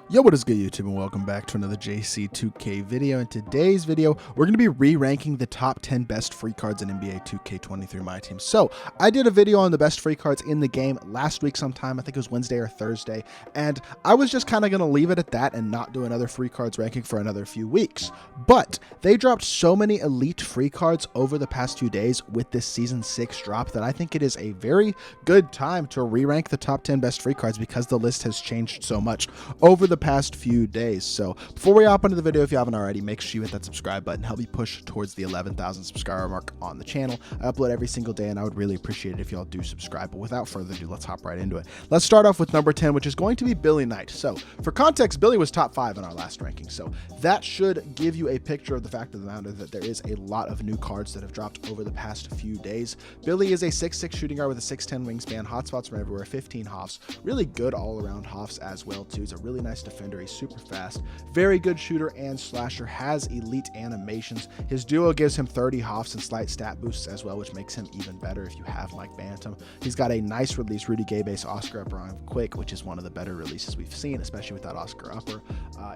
Yo, what is good, YouTube, and welcome back to another JC2K video. In today's video, we're going to be re-ranking the top 10 best free cards in NBA 2K23 MyTEAM. So, I did a video on the best free cards in the game last week sometime, I think it was Wednesday or Thursday, and I was just kind of going to leave it at that and not do another free cards ranking for another few weeks. But they dropped so many elite free cards over the past few days with this Season 6 drop that I think it is a very good time to re-rank the top 10 best free cards because the list has changed so much over the past few days. So before we hop into the video, if you haven't already, make sure you hit that subscribe button, help me push towards the 11,000 subscriber mark on the channel. I upload every single day and I would really appreciate it if y'all do subscribe. But without further ado, let's hop right into it. Let's start off with number 10, which is going to be Billy Knight. So for context, Billy was top 5 in our last ranking, so that should give you a picture of the fact of the matter that there is a lot of new cards that have dropped over the past few days. Billy is a 6'6 shooting guard with a 6'10 wingspan, hotspots from everywhere, 15 hoffs, really good all around hoffs as well too. He's a really nice defender. He's super fast, very good shooter and slasher, has elite animations. His duo gives him 30 hoffs and slight stat boosts as well, which makes him even better if you have Mike Bantam. He's got a nice release, Rudy Gay base Oscar upper on quick, which is one of the better releases we've seen, especially with that Oscar upper.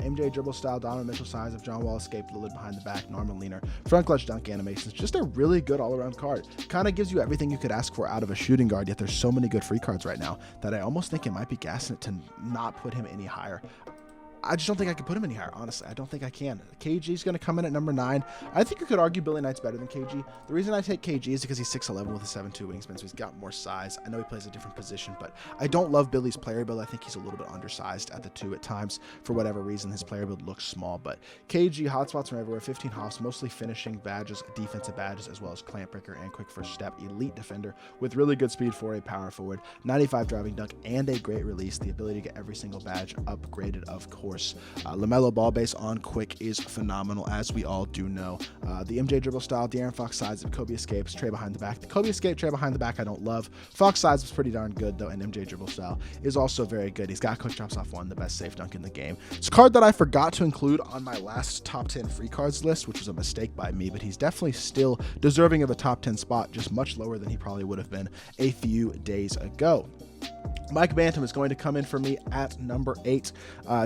MJ dribble style, Donovan Mitchell size of John Wall escape, Lillard behind the back, normal leaner, front clutch dunk animations. Just a really good all-around card. Kind of gives you everything you could ask for out of a shooting guard, yet there's so many good free cards right now that I almost think it might be gassing it to not put him any higher. I just don't think I can put him any higher, honestly. I don't think I can. KG is going to come in at number 9. I think you could argue Billy Knight's better than KG. The reason I take KG is because he's 6'11 with a 7'2 wingspan, so he's got more size. I know he plays a different position, but I don't love Billy's player build. I think he's a little bit undersized at the 2 at times. For whatever reason, his player build looks small, but KG, hotspots from everywhere, 15 hoffs, mostly finishing badges, defensive badges, as well as clamp breaker and quick first step, elite defender with really good speed for a power forward, 95 driving dunk, and a great release, the ability to get every single badge upgraded, of course. LaMelo ball base on quick is phenomenal, as we all do know. The MJ dribble style, De'Aaron Fox sides of Kobe escapes, Trey behind the back. The Kobe escape, Trey behind the back I don't love. Fox sides is pretty darn good though, and MJ dribble style is also very good. He's got quick drops off 1, the best safe dunk in the game. It's a card that I forgot to include on my last top 10 free cards list, which was a mistake by me, but he's definitely still deserving of a top 10 spot, just much lower than he probably would have been a few days ago. Mike Bantam is going to come in for me at number 8.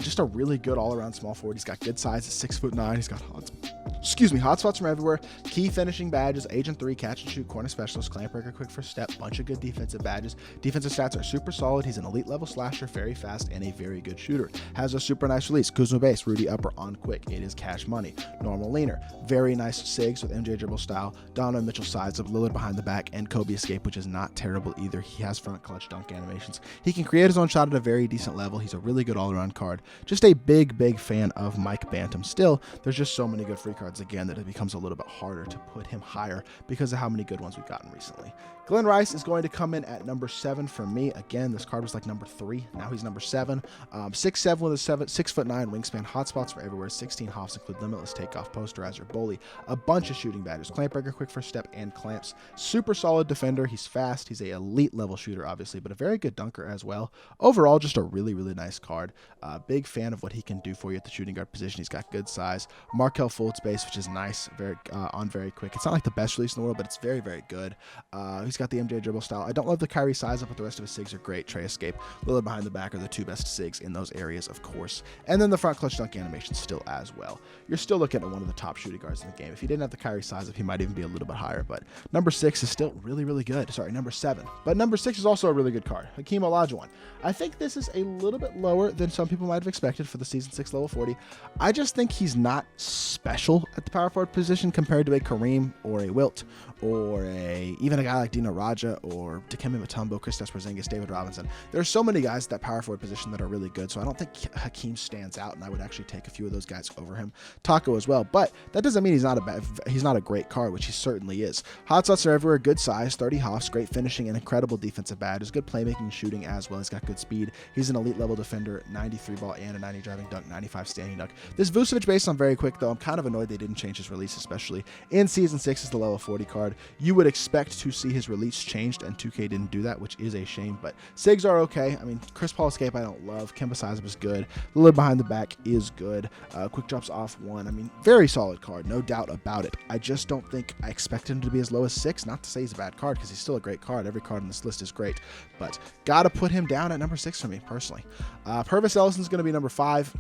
Just a really good all-around small forward. He's got good size at 6'9". He's got hotspots from everywhere, key finishing badges, Agent 3, catch and shoot, corner specialist, clamp breaker, quick first step, bunch of good defensive badges. Defensive stats are super solid. He's an elite level slasher, very fast, and a very good shooter. Has a super nice release, Kuzma base, Rudy upper on quick. It is cash money. Normal leaner, very nice sigs with MJ dribble style, Donovan Mitchell sides of Lillard behind the back, and Kobe escape, which is not terrible either. He has front clutch dunk animations. He can create his own shot at a very decent level. He's a really good all-around card. Just a big fan of Mike Bantam. Still, there's just so many good free cards again that it becomes a little bit harder to put him higher because of how many good ones we've gotten recently. Glenn Rice is going to come in at number 7 for me. Again, this card was like number 3. Now he's number 7. 6'7 with a 6'9 wingspan, hotspots for everywhere, 16 hoffs, include limitless takeoff, posterizer, bully, a bunch of shooting badges, clamp breaker, quick first step, and clamps. Super solid defender. He's fast. He's a elite level shooter, obviously, but a very good dunker as well. Overall, just a really nice card. Big fan of what he can do for you at the shooting guard position. He's got good size. Markelle Fultz base, which is nice, very quick. It's not like the best release in the world, but it's very good. He's got the MJ dribble style. I don't love the Kyrie size up, but the rest of his sigs are great. Trey escape, Lillard behind the back are the 2 best sigs in those areas, of course. And then the front clutch dunk animation still as well. You're still looking at one of the top shooting guards in the game. If he didn't have the Kyrie size up, he might even be a little bit higher, but number 6 is still really good. Sorry, number 7. But number 6 is also a really good card. Hakeem Olajuwon. I think this is a little bit lower than some people might have expected for the Season 6 level 40. I just think he's not special at the power forward position compared to a Kareem or a Wilt or even a guy like Dino Raja or Dikembe Mutombo, Kristaps Porzingis, David Robinson. There's so many guys at that power forward position that are really good, so I don't think Hakeem stands out, and I would actually take a few of those guys over him. Taco as well, but that doesn't mean he's not a great card, which he certainly is. Hotspots are everywhere, good size, 30 hoffs, great finishing, and incredible defensive badges, good playmaking and shooting as well. He's got good speed. He's an elite level defender, 93 ball and a 90 driving dunk, 95 standing dunk. This Vucevic base on very quick though. I'm kind of annoyed they didn't change his release, especially in Season 6 is the level 40 card. You would expect to see his release changed, and 2K didn't do that, which is a shame, but SIGs are okay. I mean, Chris Paul Escape I don't love. Kemba Sizemore is good. The lid behind the back is good. Quick drops off 1. I mean, very solid card, no doubt about it. I just don't think I expect him to be as low as 6. Not to say he's a bad card, because he's still a great card. Every card on this list is great, but gotta put him down at number 6 for me, personally. Purvis Ellison's going to be number 5.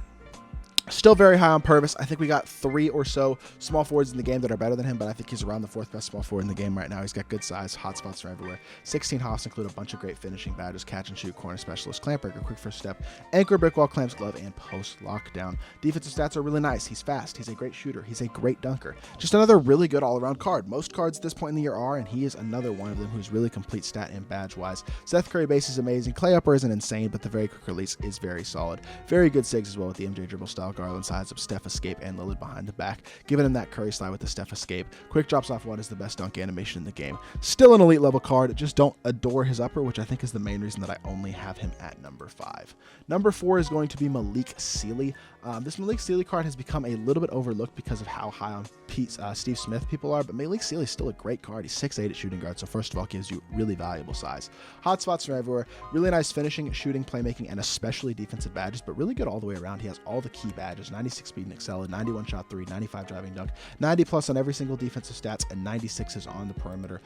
Still very high on Purvis. I think we got 3 or so small forwards in the game that are better than him, but I think he's around the 4th best small forward in the game right now. He's got good size, hot spots are everywhere. 16 hops include a bunch of great finishing badges: catch and shoot, corner specialist, clamp breaker, quick first step, anchor, brick wall, clamps, glove, and post lockdown. Defensive stats are really nice. He's fast. He's a great shooter. He's a great dunker. Just another really good all-around card. Most cards at this point in the year are, and he is another one of them who's really complete stat and badge-wise. Seth Curry base is amazing. Clay upper isn't insane, but the very quick release is very solid. Very good SIGs as well with the MJ dribble style, Garland sides up, Steph Escape, and Lillard behind the back, giving him that Curry slide with the Steph Escape. Quick drops off 1 is the best dunk animation in the game. Still an elite level card, just don't adore his upper, which I think is the main reason that I only have him at number 5. Number 4 is going to be Malik Sealy. This Malik Sealy card has become a little bit overlooked because of how high on Steve Smith people are, but Malik Sealy is still a great card. He's 6'8" at shooting guard, so first of all, gives you really valuable size. Hot spots from everywhere, really nice finishing, shooting, playmaking, and especially defensive badges, but really good all the way around. He has all the key badges: 96 speed and excel, 91 shot 3, 95 driving dunk, 90 plus on every single defensive stats, and 96 is on the perimeter.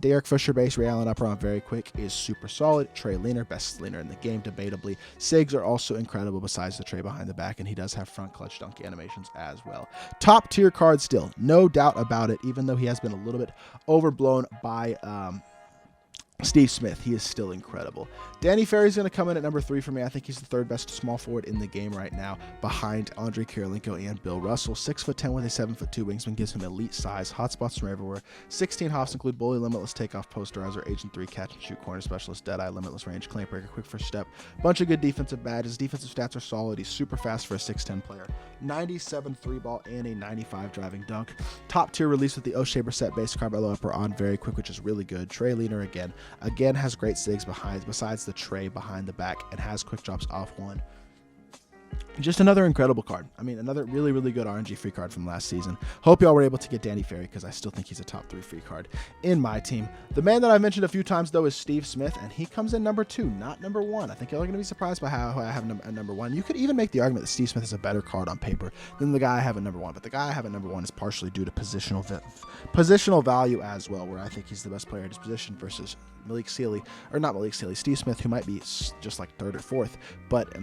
Derek Fisher base, Ray Allen upper on very quick is super solid. Trey Leaner, best leaner in the game, debatably. SIGs are also incredible besides the Trey behind the back, and he does have front clutch dunk animations as well. Top tier card still, no doubt about it, even though he has been a little bit overblown by Steve Smith. He is still incredible. Danny Ferry's going to come in at number 3 for me. I think he's the 3rd best small forward in the game right now, behind Andre Kirilenko and Bill Russell. 6'10" with a 7'2" wingspan gives him elite size. Hot spots from everywhere. 16 hops include bully, limitless takeoff, posterizer, agent 3, catch and shoot, corner specialist, deadeye, limitless range, clamp breaker, quick first step. Bunch of good defensive badges. Defensive stats are solid. He's super fast for a 6'10" player. 97 3-ball and a 95 driving dunk. Top tier release with the O'Shea Brissett base, Carmelo upper on very quick, which is really good. Trey Leaner again has great SIGs besides the Trey behind the back, and has quick drops off 1. Just another incredible card. I mean, another really, really good RNG free card from last season. Hope y'all were able to get Danny Ferry, because I still think he's a top 3 free card in my team. The man that I mentioned a few times, though, is Steve Smith, and he comes in number 2, not number 1. I think y'all are going to be surprised by how I have him at number 1. You could even make the argument that Steve Smith is a better card on paper than the guy I have at number 1, but the guy I have at number 1 is partially due to positional value as well, where I think he's the best player at his position versus Steve Smith, who might be just like 3rd or 4th, but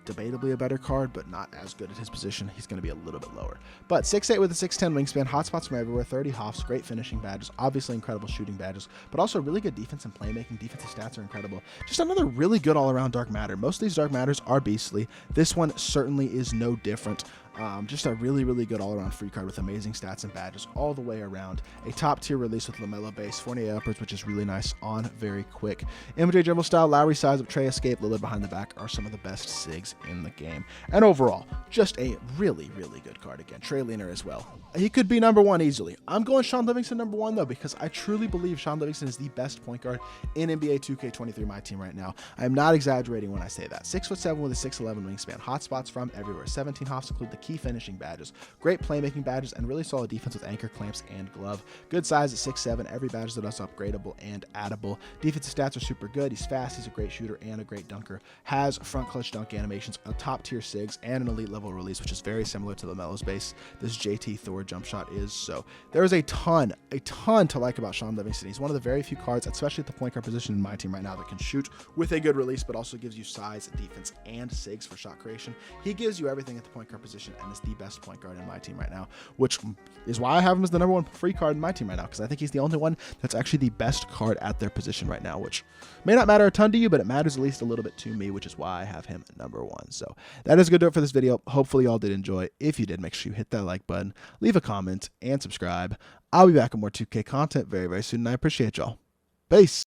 debatably a better card, but not as good at his position. He's going to be a little bit lower. But 6'8" with a 6'10" wingspan, hotspots from everywhere, 30 hops, great finishing badges, obviously incredible shooting badges, but also really good defense and playmaking. Defensive stats are incredible. Just another really good all-around dark matter. Most of these dark matters are beastly. This one certainly is no different. Just a really, really good all-around free card with amazing stats and badges all the way around. A top-tier release with LaMelo base, Fournier uppers, which is really nice on very quick. MJ dribble style, Lowry size up, Trey Escape, Lillard behind the back are some of the best SIGs in the game. And overall, just a really, really good card again. Trey Leaner as well. He could be number 1 easily. I'm going Sean Livingston number 1, though, because I truly believe Sean Livingston is the best point guard in NBA 2K23 My Team right now. I am not exaggerating when I say that. 6'7" with a 6'11" wingspan. Hotspots from everywhere. 17 hops include the key finishing badges, great playmaking badges, and really solid defense with anchor, clamps, and glove. Good size at 6'7", every badge that is upgradable and addable. Defensive stats are super good. He's fast, he's a great shooter, and a great dunker. Has front clutch dunk animations, a top tier SIGs, and an elite level release, which is very similar to LaMelo's base. This JT Thor jump shot is. So there is a ton to like about Sean Livingston. He's one of the very few cards, especially at the point guard position in my team right now, that can shoot with a good release, but also gives you size, defense, and SIGs for shot creation. He gives you everything at the point guard position, and is the best point guard in my team right now, which is why I have him as the number 1 free card in my team right now, because I think he's the only one that's actually the best card at their position right now, which may not matter a ton to you, but it matters at least a little bit to me, which is why I have him at number 1. So that is going to do it for this video. Hopefully y'all did enjoy. If you did, make sure you hit that like button, leave a comment, and subscribe. I'll be back with more 2K content very, very soon, and I appreciate y'all. Peace.